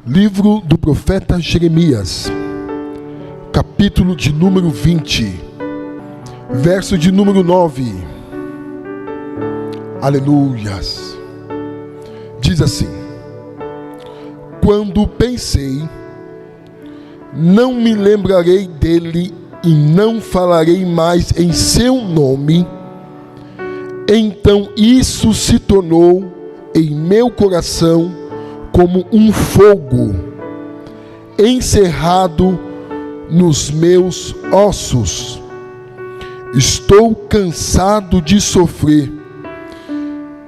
Livro do profeta Jeremias, capítulo de número 20, verso de número 9. Aleluias. Diz assim: quando pensei, não me lembrarei dele e não falarei mais em seu nome, então isso se tornou em meu coração como um fogo encerrado nos meus ossos. Estou cansado de sofrer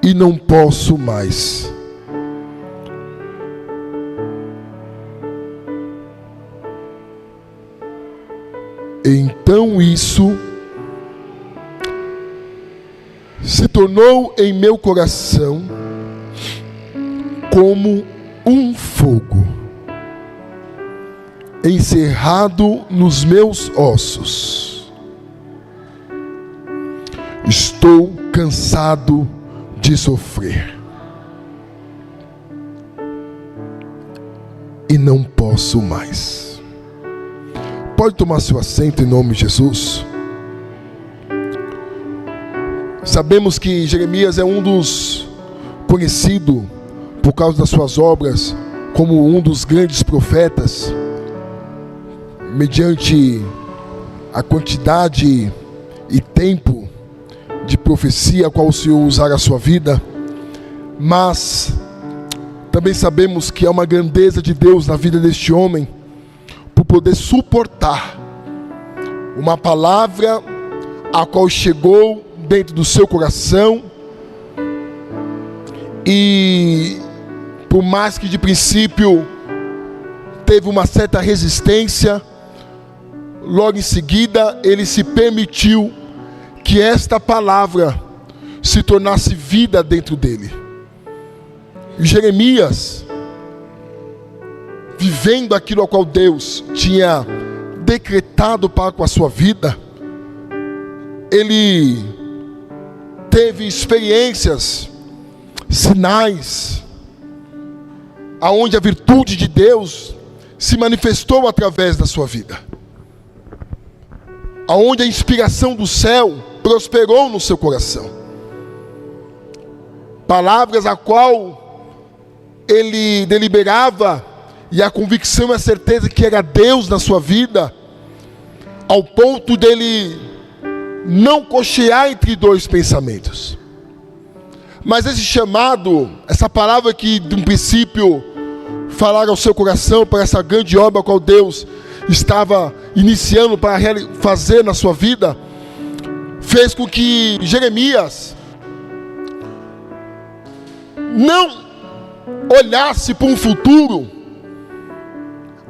e não posso mais. Então isso se tornou em meu coração como um fogo encerrado nos meus ossos. Estou cansado de sofrer e não posso mais. Pode tomar seu assento em nome de Jesus. Sabemos que Jeremias é um dos conhecido por causa das suas obras como um dos grandes profetas, mediante a quantidade e tempo de profecia a qual o Senhor usar a sua vida. Mas também sabemos que há uma grandeza de Deus na vida deste homem, por poder suportar uma palavra a qual chegou dentro do seu coração, e por mais que de princípio teve uma certa resistência, logo em seguida ele se permitiu que esta palavra se tornasse vida dentro dele. E Jeremias, vivendo aquilo ao qual Deus tinha decretado para com a sua vida, ele teve experiências, sinais, aonde a virtude de Deus se manifestou através da sua vida, aonde a inspiração do céu prosperou no seu coração, palavras a qual ele deliberava, e a convicção e a certeza que era Deus na sua vida, ao ponto dele não cochear entre dois pensamentos. Mas esse chamado, essa palavra que de um princípio falaram ao seu coração para essa grande obra a qual Deus estava iniciando para fazer na sua vida, fez com que Jeremias não olhasse para um futuro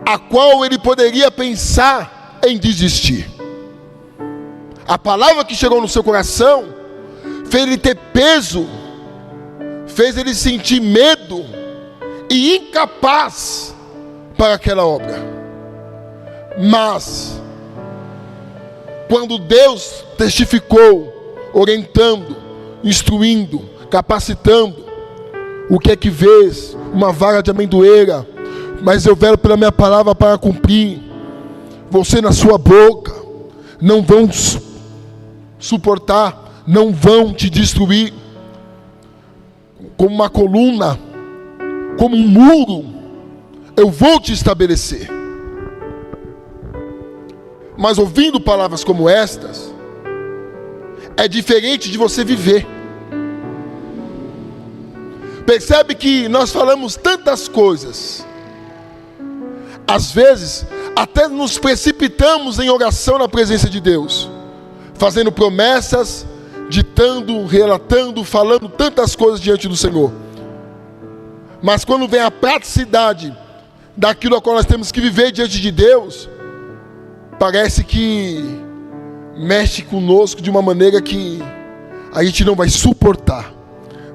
a qual ele poderia pensar em desistir. A palavra que chegou no seu coração fez ele ter peso, fez ele sentir medo e incapaz para aquela obra. Mas quando Deus testificou, orientando, instruindo, capacitando, o que é que vês? Uma vara de amendoeira, mas eu velo pela minha palavra para cumprir. Você na sua boca não vão suportar, não vão te destruir. Como uma coluna, como um muro, eu vou te estabelecer. Mas ouvindo palavras como estas, é diferente de você viver. Percebe que nós falamos tantas coisas, às vezes até nos precipitamos em oração na presença de Deus, fazendo promessas, ditando, relatando, falando tantas coisas diante do Senhor. Mas quando vem a praticidade daquilo a qual nós temos que viver diante de Deus, parece que mexe conosco de uma maneira que a gente não vai suportar,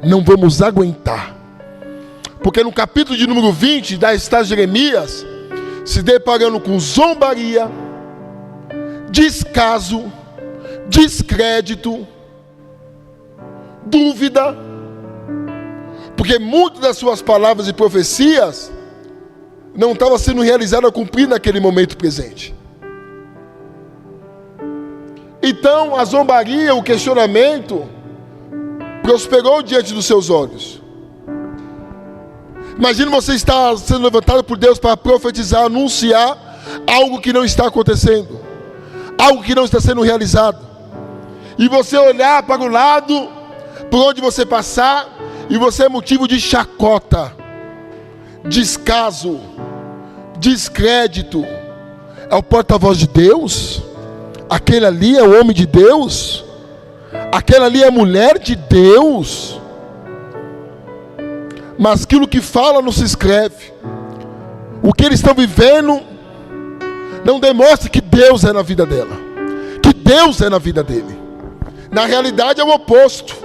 não vamos aguentar. Porque no capítulo de número 20 está Jeremias se deparando com zombaria, descaso, descrédito, dúvida, porque muitas das suas palavras e profecias não estava sendo realizada, cumprida naquele momento presente. Então a zombaria, o questionamento, prosperou diante dos seus olhos. Imagina você estar sendo levantado por Deus para profetizar, anunciar algo que não está acontecendo, algo que não está sendo realizado, e você olhar para o lado, por onde você passar, e você é motivo de chacota, descaso, descrédito. É o porta-voz de Deus? Aquele ali é o homem de Deus? Aquela ali é a mulher de Deus? Mas aquilo que fala não se escreve. O que eles estão vivendo não demonstra que Deus é na vida dela, que Deus é na vida dele. Na realidade é o oposto.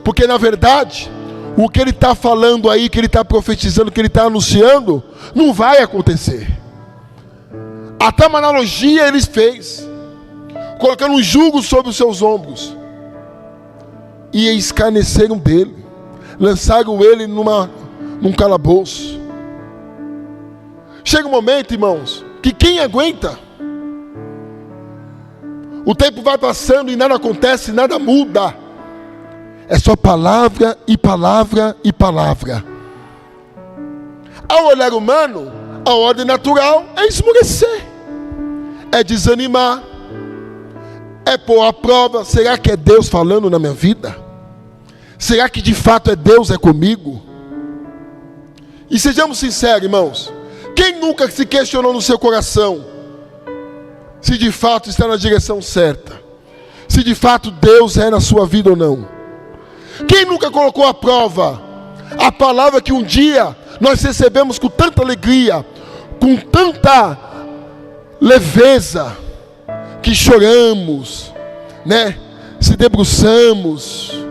Porque na verdade, o que ele está falando aí, que ele está profetizando, que ele está anunciando, não vai acontecer. Até uma analogia ele fez, colocando um jugo sobre os seus ombros, e escarneceram dele, lançaram ele num calabouço. Chega um momento, irmãos, que quem aguenta? O tempo vai passando e nada acontece, nada muda. É só palavra e palavra e palavra. Ao olhar humano, a ordem natural é esmorecer, é desanimar, é pôr à prova. Será que é Deus falando na minha vida? Será que de fato é Deus comigo? E sejamos sinceros, irmãos, quem nunca se questionou no seu coração se de fato está na direção certa, se de fato Deus é na sua vida ou não? Quem nunca colocou à prova a palavra que um dia nós recebemos com tanta alegria, com tanta leveza, que choramos, né? Se debruçamos,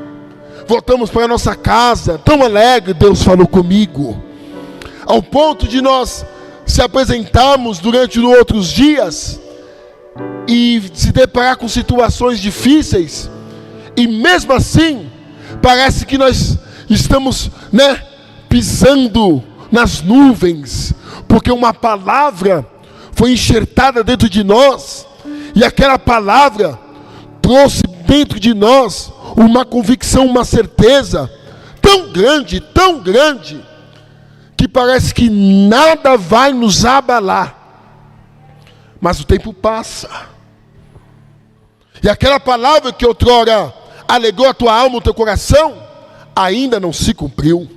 voltamos para a nossa casa, tão alegre, Deus falou comigo, ao ponto de nós se apresentarmos durante outros dias e se deparar com situações difíceis, e mesmo assim, parece que nós estamos, né, pisando nas nuvens, porque uma palavra foi enxertada dentro de nós, e aquela palavra trouxe dentro de nós uma convicção, uma certeza tão grande, que parece que nada vai nos abalar. Mas o tempo passa, e aquela palavra que outrora alegrou a tua alma, o teu coração, ainda não se cumpriu.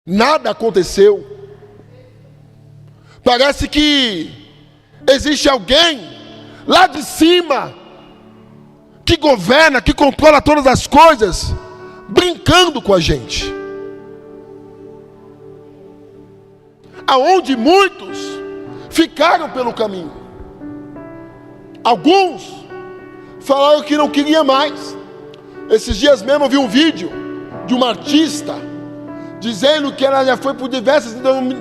Nada aconteceu. Parece que existe alguém lá de cima que governa, que controla todas as coisas, brincando com a gente. Aonde muitos ficaram pelo caminho. Alguns falaram que não queria mais. Esses dias mesmo eu vi um vídeo de uma artista dizendo que ela já foi por diversas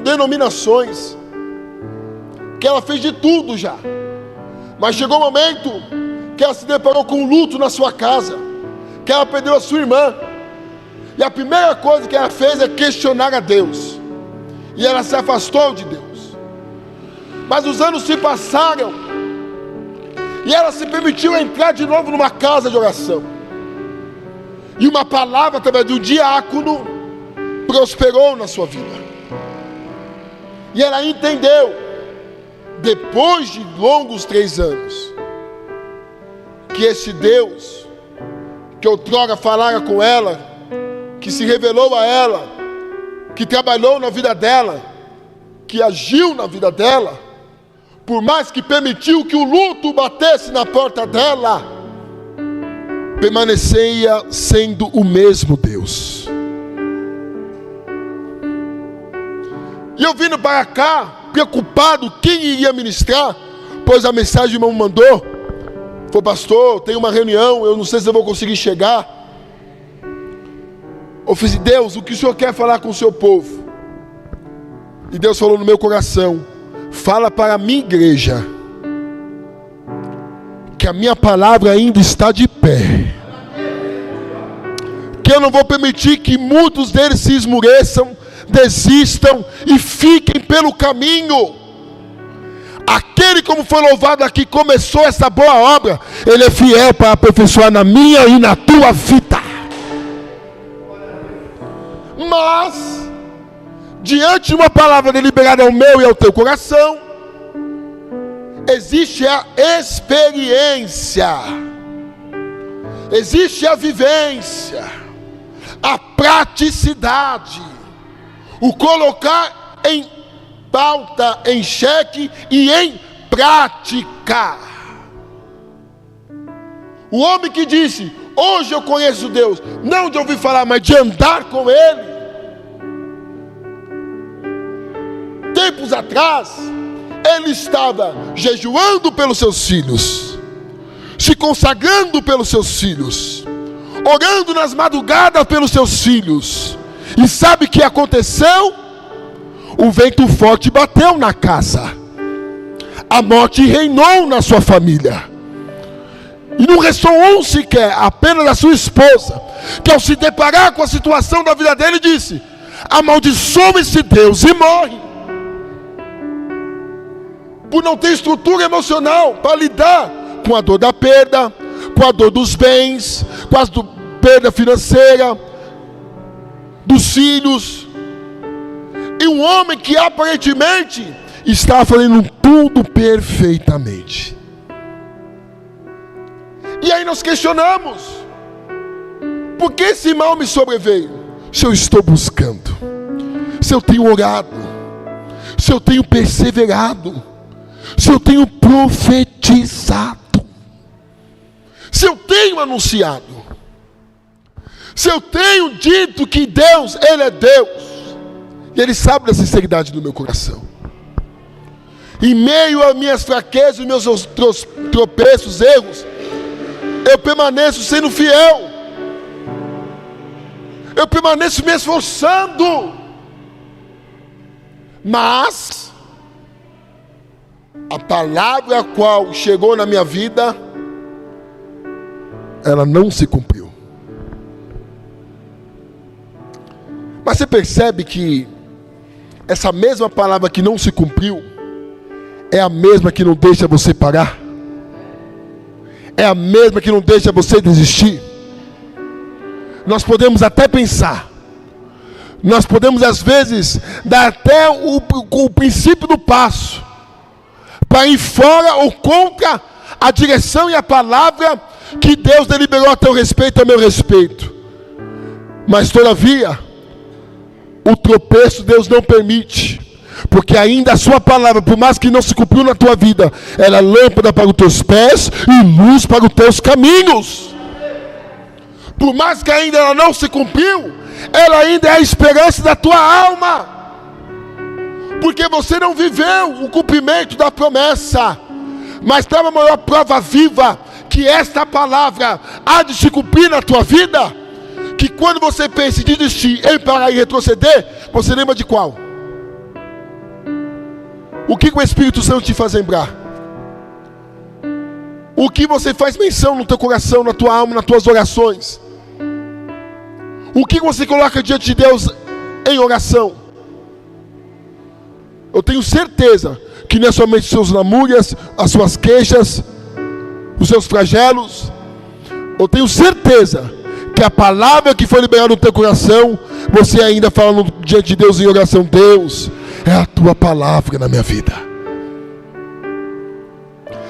denominações, que ela fez de tudo já, mas chegou um momento que ela se deparou com um luto na sua casa, que ela perdeu a sua irmã, e a primeira coisa que ela fez é questionar a Deus, e ela se afastou de Deus. Mas os anos se passaram, e ela se permitiu entrar de novo numa casa de oração, e uma palavra através de um diácono prosperou na sua vida, e ela entendeu, depois de longos 3 anos, que esse Deus, que outrora falara com ela, que se revelou a ela, que trabalhou na vida dela, que agiu na vida dela, por mais que permitiu que o luto batesse na porta dela, permanecia sendo o mesmo Deus. E eu vindo para cá, preocupado, quem iria ministrar, pois a mensagem que o irmão mandou, foi: pastor, tem uma reunião, eu não sei se eu vou conseguir chegar. Eu fiz: Deus, o que o Senhor quer falar com o seu povo? E Deus falou no meu coração: fala para a minha igreja, que a minha palavra ainda está de pé, que eu não vou permitir que muitos deles se esmoreçam, desistam e fiquem pelo caminho. Aquele, como foi louvado aqui, começou essa boa obra, Ele é fiel para aperfeiçoar na minha e na tua vida. Mas, diante de uma palavra deliberada ao meu e ao teu coração, existe a experiência, existe a vivência, a praticidade, o colocar em pauta, em xeque e em prática. O homem que disse: hoje eu conheço Deus, não de ouvir falar, mas de andar com Ele. Tempos atrás, ele estava jejuando pelos seus filhos, se consagrando pelos seus filhos, orando nas madrugadas pelos seus filhos. E sabe o que aconteceu? O vento forte bateu na casa, a morte reinou na sua família, e não restou um sequer, apenas a sua esposa, que ao se deparar com a situação da vida dele, disse: amaldiçoa esse Deus, e morre, por não ter estrutura emocional para lidar com a dor da perda, com a dor dos bens, com a perda financeira, dos filhos. E um homem que aparentemente estava fazendo tudo perfeitamente. E aí nós questionamos: por que esse mal me sobreveio? Se eu estou buscando, se eu tenho orado, se eu tenho perseverado, se eu tenho profetizado, se eu tenho anunciado, se eu tenho dito que Deus, Ele é Deus, e Ele sabe da sinceridade do meu coração. Em meio às minhas fraquezas, meus tropeços, erros, eu permaneço sendo fiel, eu permaneço me esforçando. Mas a palavra a qual chegou na minha vida, ela não se cumpriu. Mas você percebe que essa mesma palavra que não se cumpriu é a mesma que não deixa você parar, é a mesma que não deixa você desistir. Nós podemos até pensar, nós podemos às vezes dar até o princípio do passo para ir fora ou contra a direção e a palavra que Deus deliberou a teu respeito e a meu respeito. Mas todavia, o tropeço Deus não permite, porque ainda a sua palavra, por mais que não se cumpriu na tua vida, ela é lâmpada para os teus pés e luz para os teus caminhos. Por mais que ainda ela não se cumpriu, ela ainda é a esperança da tua alma, porque você não viveu o cumprimento da promessa. Mas tem uma maior prova viva que esta palavra há de se cumprir na tua vida, que quando você pensa em desistir, em parar e retroceder, você lembra de qual? O que o Espírito Santo te faz lembrar? O que você faz menção no teu coração, na tua alma, nas tuas orações? O que você coloca diante de Deus em oração? Eu tenho certeza que não é somente os seus lamúrias, as suas queixas, os seus flagelos. Eu tenho certeza que a palavra que foi liberada no teu coração, você ainda falando diante de Deus em oração: Deus, é a tua palavra na minha vida.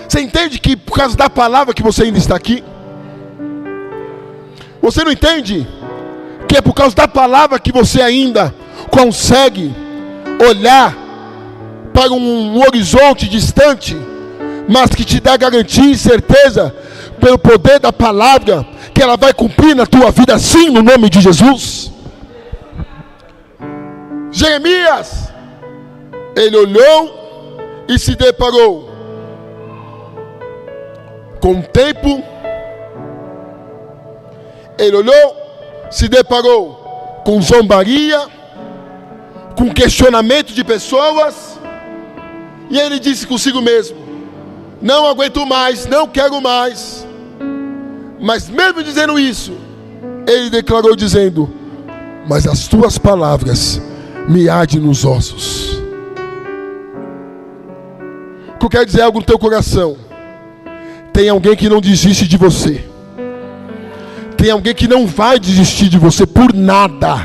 Você entende que por causa da palavra que você ainda está aqui? Você não entende que é por causa da palavra que você ainda consegue olhar para um horizonte distante, mas que te dá garantia e certeza pelo poder da palavra que ela vai cumprir na tua vida, sim, no nome de Jesus? Jeremias, ele olhou e se deparou com o tempo. Ele olhou, se deparou com zombaria, com questionamento de pessoas, e ele disse consigo mesmo: não aguento mais, não quero mais. Mas mesmo dizendo isso, ele declarou dizendo: mas as tuas palavras, me arde nos ossos. O que eu quero dizer é algo no teu coração. Tem alguém que não desiste de você. Tem alguém que não vai desistir de você por nada.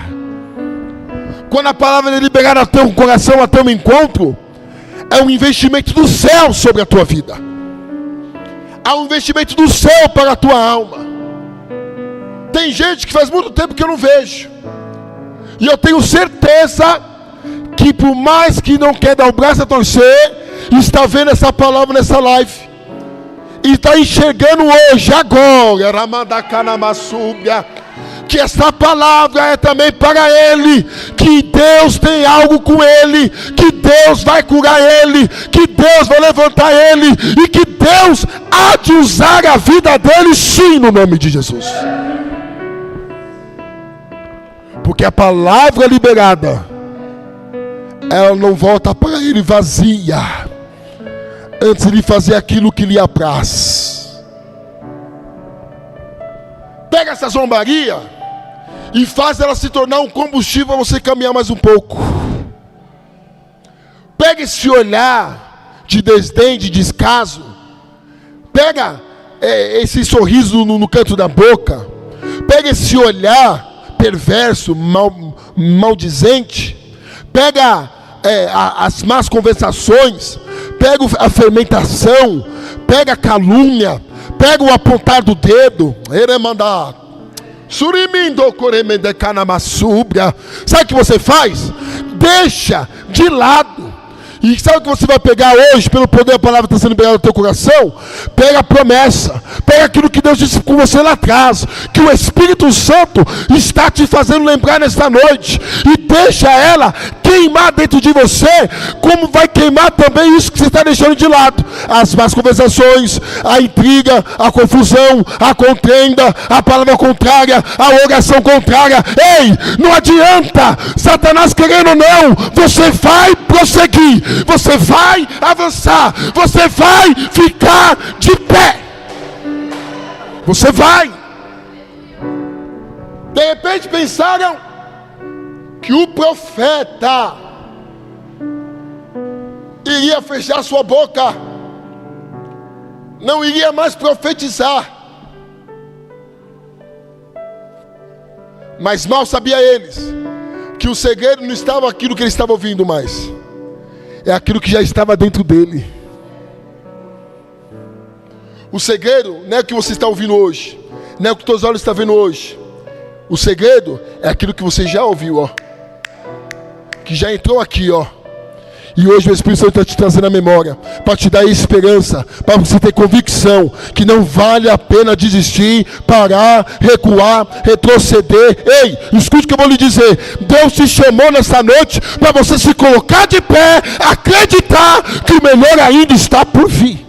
Quando a palavra é liberada ao teu coração, ao teu encontro, é um investimento do céu sobre a tua vida. Há um investimento do céu para a tua alma. Tem gente que faz muito tempo que eu não vejo. E eu tenho certeza que por mais que não quer dar o braço a torcer, está vendo essa palavra nessa live. E está enxergando hoje, agora, que essa palavra é também para ele, que Deus tem algo com ele, que Deus vai curar ele, que Deus vai levantar ele, e que Deus há de usar a vida dele, sim, no nome de Jesus. Porque a palavra liberada, ela não volta para ele vazia, antes de fazer aquilo que lhe apraz. Pega essa zombaria e faz ela se tornar um combustível para você caminhar mais um pouco. Pega esse olhar de desdém, de descaso. Pega esse sorriso no canto da boca. Pega esse olhar perverso, maldizente. Pega as más conversações. Pega a fermentação. Pega a calúnia. Pega o apontar do dedo. Sabe o que você faz? Deixa de lado. E sabe o que você vai pegar hoje, pelo poder da palavra que está sendo liberada no teu coração? Pega a promessa, pega aquilo que Deus disse com você lá atrás, que o Espírito Santo está te fazendo lembrar nesta noite, e deixa ela queimar dentro de você, como vai queimar também isso que você está deixando de lado: as más conversações, a intriga, a confusão, a contenda, a palavra contrária, a oração contrária. Ei, não adianta, Satanás querendo ou não, você vai prosseguir. Você vai avançar. Você vai ficar de pé. Você vai. De repente pensaram que o profeta iria fechar sua boca, não iria mais profetizar. Mas mal sabia eles que o segredo não estava aquilo que ele estava ouvindo mais, é aquilo que já estava dentro dele. O segredo não é o que você está ouvindo hoje, não é o que teus olhos estão vendo hoje. O segredo é aquilo que você já ouviu, ó, que já entrou aqui, ó. E hoje o Espírito Santo está te trazendo a memória, para te dar esperança, para você ter convicção que não vale a pena desistir, parar, recuar, retroceder. Ei, escute o que eu vou lhe dizer. Deus te chamou nessa noite para você se colocar de pé, acreditar que o melhor ainda está por vir.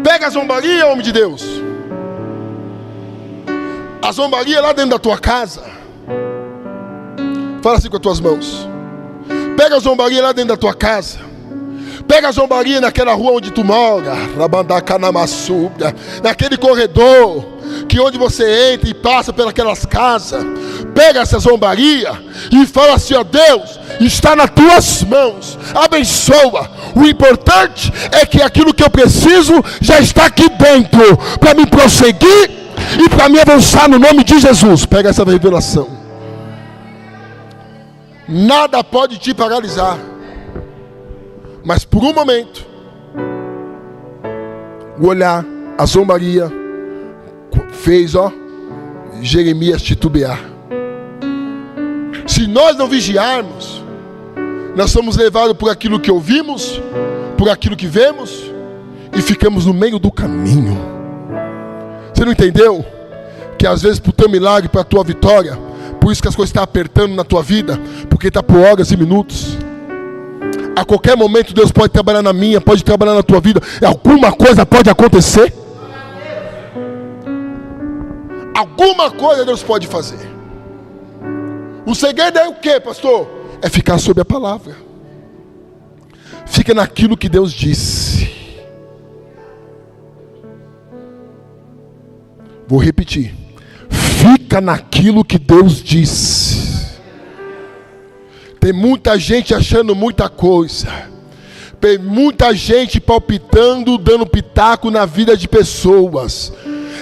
Pega a zombaria, homem de Deus. A zombaria lá dentro da tua casa. Fala assim com as tuas mãos. Pega a zombaria lá dentro da tua casa. Pega a zombaria naquela rua onde tu mora, naquele corredor, que onde você entra e passa pelas casas. Pega essa zombaria e fala assim: ó Deus, está nas tuas mãos, abençoa. O importante é que aquilo que eu preciso já está aqui dentro, para me prosseguir e para me avançar no nome de Jesus. Pega essa revelação. Nada pode te paralisar, mas por um momento, o olhar, a zombaria fez, ó, Jeremias titubear. Se nós não vigiarmos, nós somos levados por aquilo que ouvimos, por aquilo que vemos, e ficamos no meio do caminho. Você não entendeu? Que às vezes para o teu milagre, para a tua vitória, por isso que as coisas estão apertando na tua vida, porque está por horas e minutos. A qualquer momento Deus pode trabalhar na minha, pode trabalhar na tua vida. Alguma coisa pode acontecer. Alguma coisa Deus pode fazer. O segredo é o que, pastor? É ficar sob a palavra. Fica naquilo que Deus disse. Vou repetir. Fica fica naquilo que Deus disse. Tem muita gente achando muita coisa. Tem muita gente palpitando, dando pitaco na vida de pessoas.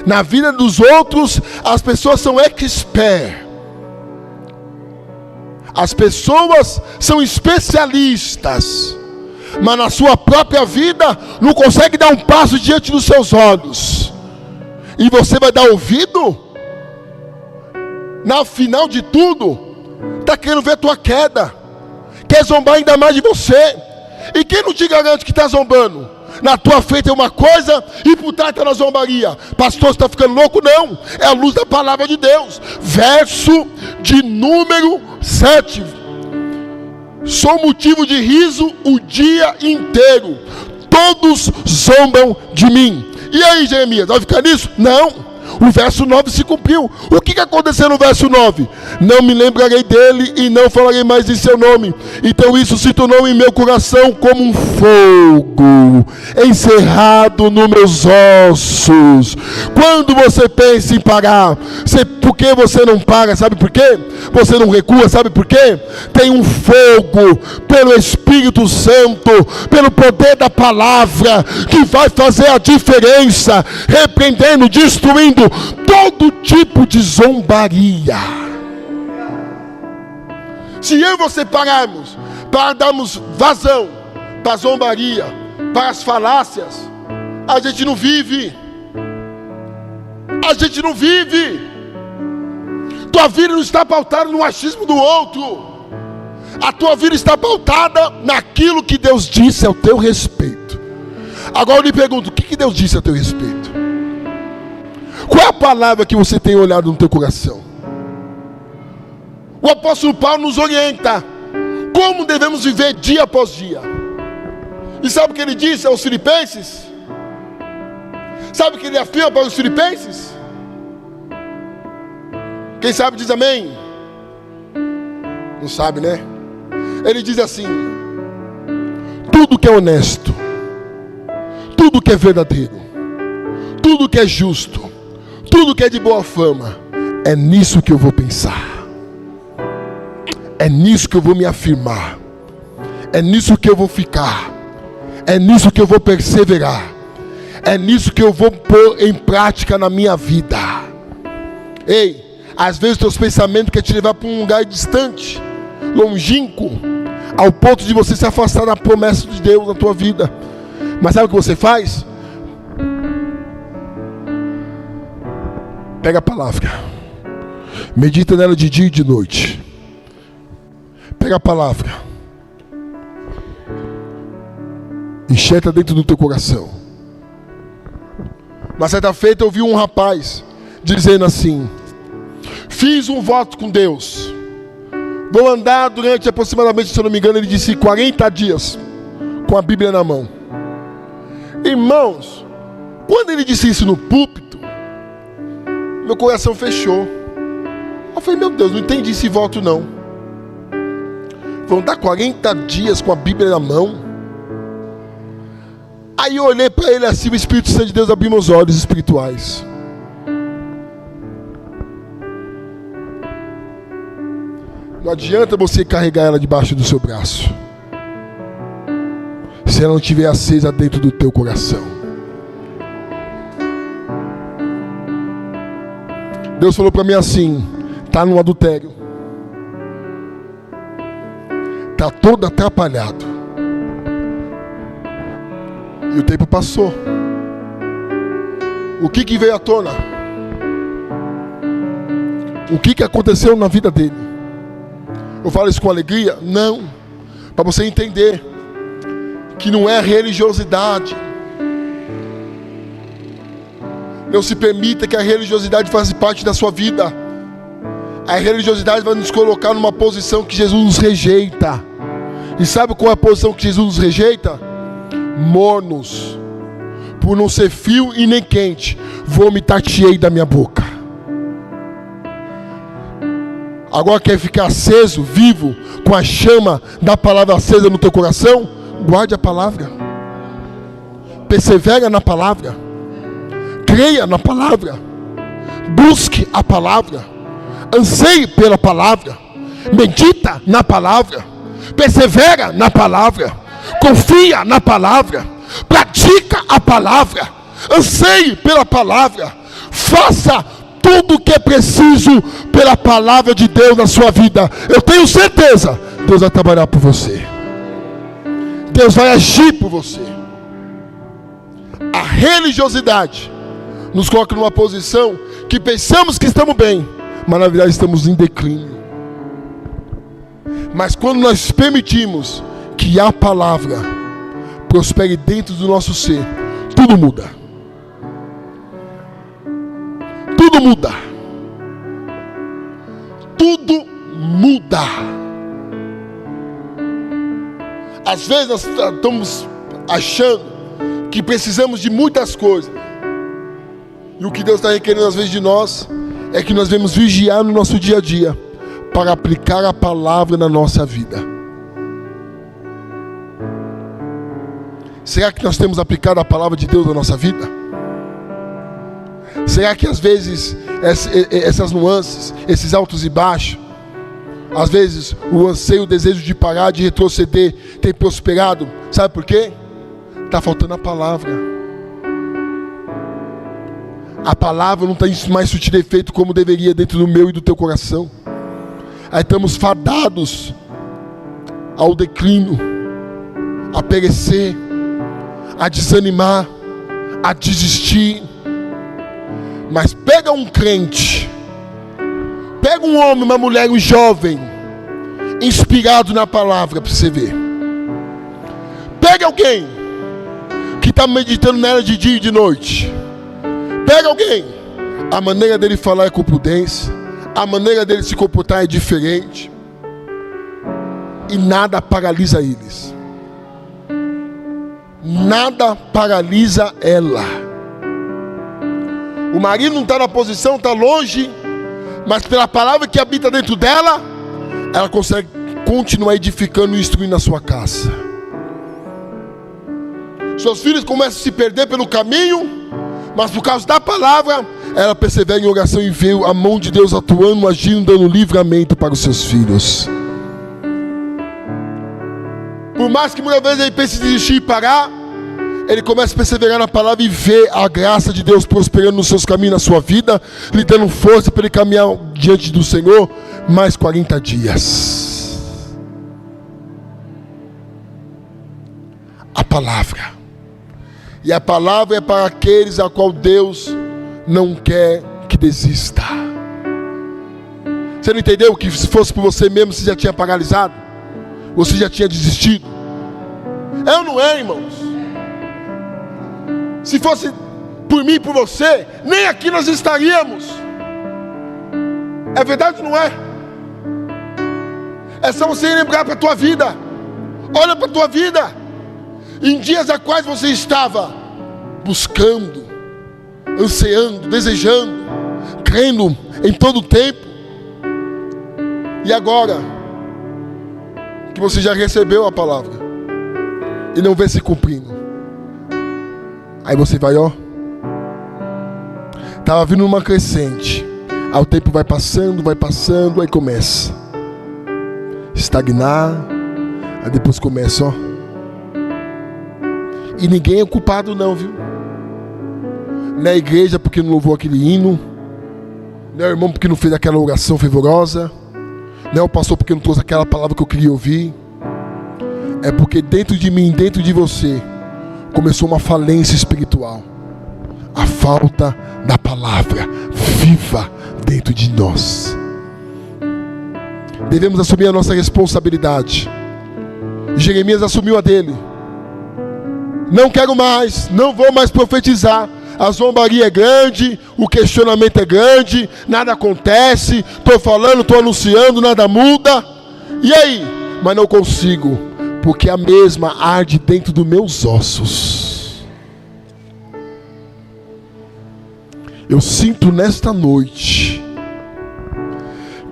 Na vida dos outros, as pessoas são expert. As pessoas são especialistas, mas na sua própria vida não consegue dar um passo diante dos seus olhos. E você vai dar ouvido? No final de tudo, está querendo ver tua queda, quer zombar ainda mais de você. E quem não te garante que está zombando? Na tua frente é uma coisa e por trás está na zombaria. Pastor, você está ficando louco? Não, é a luz da palavra de Deus. Verso de número 7. Sou motivo de riso o dia inteiro, todos zombam de mim. E aí, Jeremias, vai ficar nisso? Não. O verso 9 se cumpriu. O que aconteceu no verso 9? Não me lembrarei dele e não falarei mais em seu nome. Então isso se tornou em meu coração como um fogo encerrado nos meus ossos. Quando você pensa em parar, por que você não para? Sabe por quê? Você não recua, sabe por quê? Tem um fogo pelo Espírito Santo, pelo poder da palavra, que vai fazer a diferença, repreendendo, destruindo todo tipo de zombaria. Se eu e você pararmos para darmos vazão para a zombaria, para as falácias, a gente não vive. A gente não vive. Tua vida não está pautada no achismo do outro. A tua vida está pautada naquilo que Deus disse ao teu respeito. Agora eu lhe pergunto, o que Deus disse a teu respeito? Qual é a palavra que você tem olhado no teu coração? O apóstolo Paulo nos orienta como devemos viver dia após dia. E sabe o que ele disse aos filipenses? Sabe o que ele afirma para os filipenses? Quem sabe diz amém? Não sabe, né? Ele diz assim: tudo que é honesto, tudo que é verdadeiro, tudo que é justo, tudo que é de boa fama, é nisso que eu vou pensar, é nisso que eu vou me afirmar, é nisso que eu vou ficar, é nisso que eu vou perseverar, é nisso que eu vou pôr em prática na minha vida. Ei, às vezes teus pensamentos querem te levar para um lugar distante, longínquo, ao ponto de você se afastar da promessa de Deus na tua vida. Mas sabe o que você faz? Pega a palavra, medita nela de dia e de noite. Pega a palavra, enxerta dentro do teu coração. Uma certa feita eu ouvi um rapaz dizendo assim: fiz um voto com Deus, vou andar durante aproximadamente, se eu não me engano, ele disse 40 dias com a Bíblia na mão. Irmãos, quando ele disse isso no púlpito, meu coração fechou. Eu falei, meu Deus, não entendi esse voto não. Vão dar 40 dias com a Bíblia na mão? Aí eu olhei para ele assim, o Espírito Santo de Deus abriu meus olhos espirituais. Não adianta você carregar ela debaixo do seu braço, se ela não estiver acesa dentro do teu coração. Deus falou para mim assim: está no adultério, está todo atrapalhado. E o tempo passou. O que veio à tona? O que aconteceu na vida dele? Eu falo isso com alegria? Não. Para você entender que não é religiosidade. Não se permita que a religiosidade faça parte da sua vida. A religiosidade vai nos colocar numa posição que Jesus nos rejeita. E sabe qual é a posição que Jesus nos rejeita? Mornos. Por não ser frio e nem quente, vomitar-te-ei da minha boca. Agora quer ficar aceso, vivo, com a chama da palavra acesa no teu coração? Guarde a palavra. Persevera na palavra. Creia na palavra. Busque a palavra. Anseie pela palavra, medita na palavra, persevera na palavra, confia na palavra, pratica a palavra, anseie pela palavra, faça tudo o que é preciso pela palavra de Deus na sua vida. Eu tenho certeza, Deus vai trabalhar por você, Deus vai agir por você. A religiosidade nos coloca numa posição que pensamos que estamos bem, mas na verdade estamos em declínio. Mas quando nós permitimos que a palavra prospere dentro do nosso ser, tudo muda. Tudo muda. Tudo muda. Às vezes nós estamos achando que precisamos de muitas coisas. E o que Deus está requerendo às vezes de nós é que nós devemos vigiar no nosso dia a dia para aplicar a palavra na nossa vida. Será que nós temos aplicado a palavra de Deus na nossa vida? Será que às vezes essas nuances, esses altos e baixos, às vezes o anseio, o desejo de parar, de retroceder, tem prosperado? Sabe por quê? Está faltando a palavra. A palavra não tem mais surtido efeito como deveria dentro do meu e do teu coração. Aí estamos fadados ao declínio, a perecer, a desanimar, a desistir. Mas pega um crente, pega um homem, uma mulher, um jovem, inspirado na palavra para você ver. Pega alguém que está meditando nela de dia e de noite. Pega alguém, a maneira dele falar é com prudência, a maneira dele se comportar é diferente, e nada paralisa eles. Nada paralisa ela. O marido não está na posição, está longe, mas pela palavra que habita dentro dela, ela consegue continuar edificando e instruindo a sua casa. Seus filhos começam a se perder pelo caminho, mas por causa da palavra, ela persevera em oração e vê a mão de Deus atuando, agindo, dando livramento para os seus filhos. Por mais que muitas vezes ele pense em desistir e parar, ele começa a perseverar na palavra e vê a graça de Deus prosperando nos seus caminhos, na sua vida, lhe dando força para ele caminhar diante do Senhor mais 40 dias. A palavra. E a palavra é para aqueles a qual Deus não quer que desista. Você não entendeu que se fosse por você mesmo, você já tinha paralisado? Você já tinha desistido? É ou não é, irmãos? Se fosse por mim e por você, nem aqui nós estaríamos. É verdade ou não é? É só você lembrar para a tua vida. Olha para a tua vida. Em dias a quais você estava buscando, ansiando, desejando, crendo em todo o tempo. E agora que você já recebeu a palavra e não vê se cumprindo, aí você vai, ó, estava vindo uma crescente, aí o tempo vai passando, aí começa estagnar, aí depois começa, ó. E ninguém é culpado não, viu? Não é a igreja porque não louvou aquele hino, não é o irmão porque não fez aquela oração fervorosa, não é o pastor porque não trouxe aquela palavra que eu queria ouvir. É porque dentro de mim, dentro de você, começou uma falência espiritual. A falta da palavra viva dentro de nós. Devemos assumir a nossa responsabilidade. Jeremias assumiu a dele. Não quero mais, não vou mais profetizar. A zombaria é grande, o questionamento é grande, nada acontece, estou falando, estou anunciando, nada muda. E aí? Mas não consigo, porque a mesma arde dentro dos meus ossos. Eu sinto nesta noite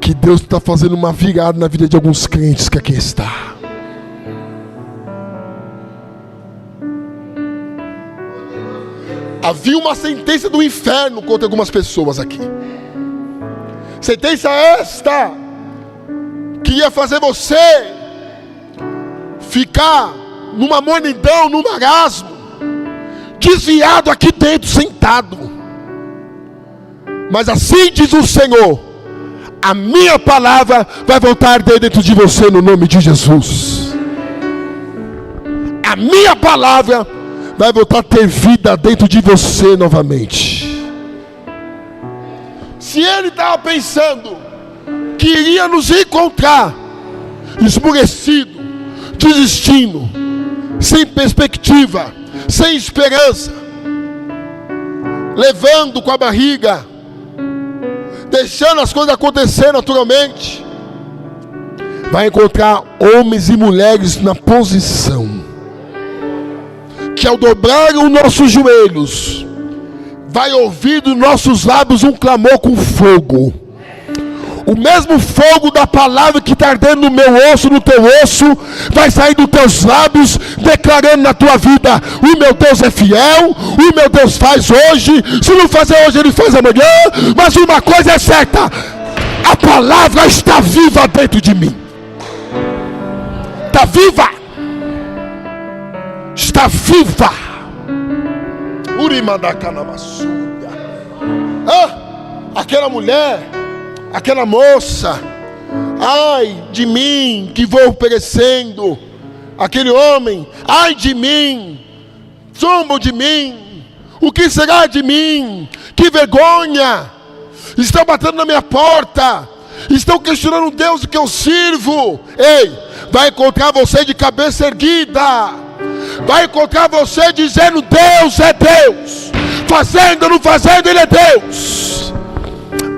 que Deus está fazendo uma virada na vida de alguns crentes que aqui está. Havia uma sentença do inferno contra algumas pessoas aqui. Sentença esta que ia fazer você ficar numa mornidão, num marasmo, desviado aqui dentro, sentado. Mas assim diz o Senhor: a minha palavra vai voltar dentro de você no nome de Jesus. A minha palavra vai voltar a ter vida dentro de você novamente. Se ele estava pensando que iria nos encontrar esmurecido, desistindo, sem perspectiva, sem esperança, levando com a barriga, deixando as coisas acontecer naturalmente, vai encontrar homens e mulheres na posição que, ao dobrar os nossos joelhos, vai ouvir dos nossos lábios um clamor com fogo. O mesmo fogo da palavra que está ardendo no meu osso, no teu osso, vai sair dos teus lábios, declarando na tua vida: o meu Deus é fiel, o meu Deus faz hoje, se não fazer hoje, ele faz amanhã. Mas uma coisa é certa: a palavra está viva dentro de mim. Está viva. Está viva. Aquela mulher, aquela moça, ai de mim que vou perecendo. Aquele homem, ai de mim, zombam de mim, o que será de mim? Que vergonha! Estão batendo na minha porta, estão questionando o Deus que eu sirvo. Ei, vai encontrar você de cabeça erguida, vai encontrar você dizendo: Deus é Deus, fazendo ou não fazendo, Ele é Deus.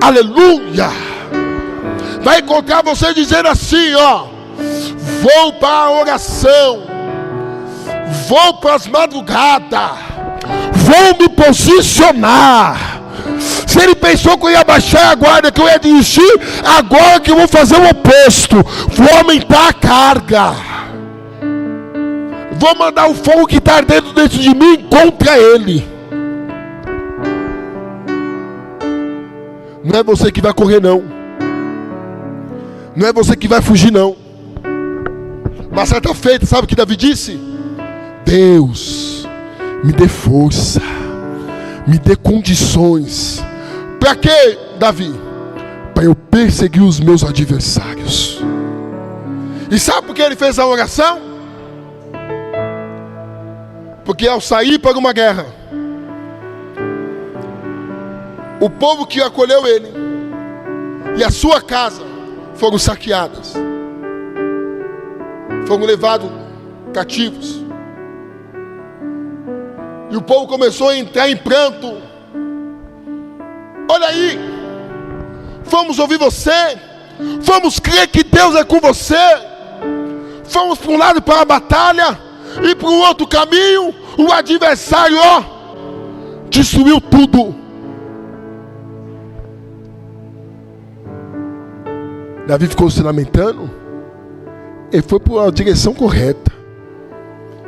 Aleluia. Vai encontrar você dizendo assim, ó: vou para a oração, vou para as madrugadas, vou me posicionar. Se ele pensou que eu ia baixar a guarda, que eu ia desistir, agora que eu vou fazer o oposto, vou aumentar a carga, vou mandar o fogo que está dentro de mim contra ele. Não é você que vai correr, não. Não é você que vai fugir, não. Uma certa feita, sabe o que Davi disse? Deus, me dê força, me dê condições. Para quê, Davi? Para eu perseguir os meus adversários. E sabe por que ele fez a oração? Porque ao sair para uma guerra, o povo que acolheu ele e a sua casa foram saqueadas, foram levados cativos, e o povo começou a entrar em pranto. Olha aí, vamos ouvir você, vamos crer que Deus é com você, vamos para um lado para a batalha e para o outro caminho o adversário, ó, destruiu tudo. Davi ficou se lamentando. Ele foi para a direção correta.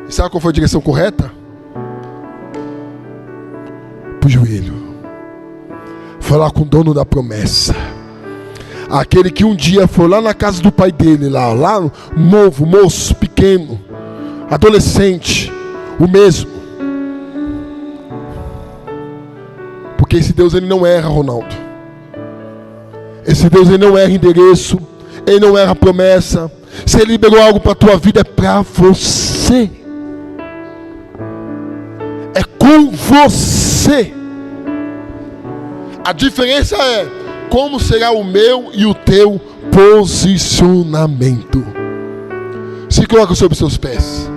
E sabe qual foi a direção correta? Para o joelho. Falar com o dono da promessa. Aquele que um dia foi lá na casa do pai dele, lá novo, moço, pequeno, adolescente, o mesmo. Porque esse Deus, ele não erra, Ronaldo. Esse Deus, ele não erra endereço, ele não erra promessa. Se ele liberou algo para a tua vida, é para você, é com você. A diferença é como será o meu e o teu posicionamento. Se coloca sobre os seus pés.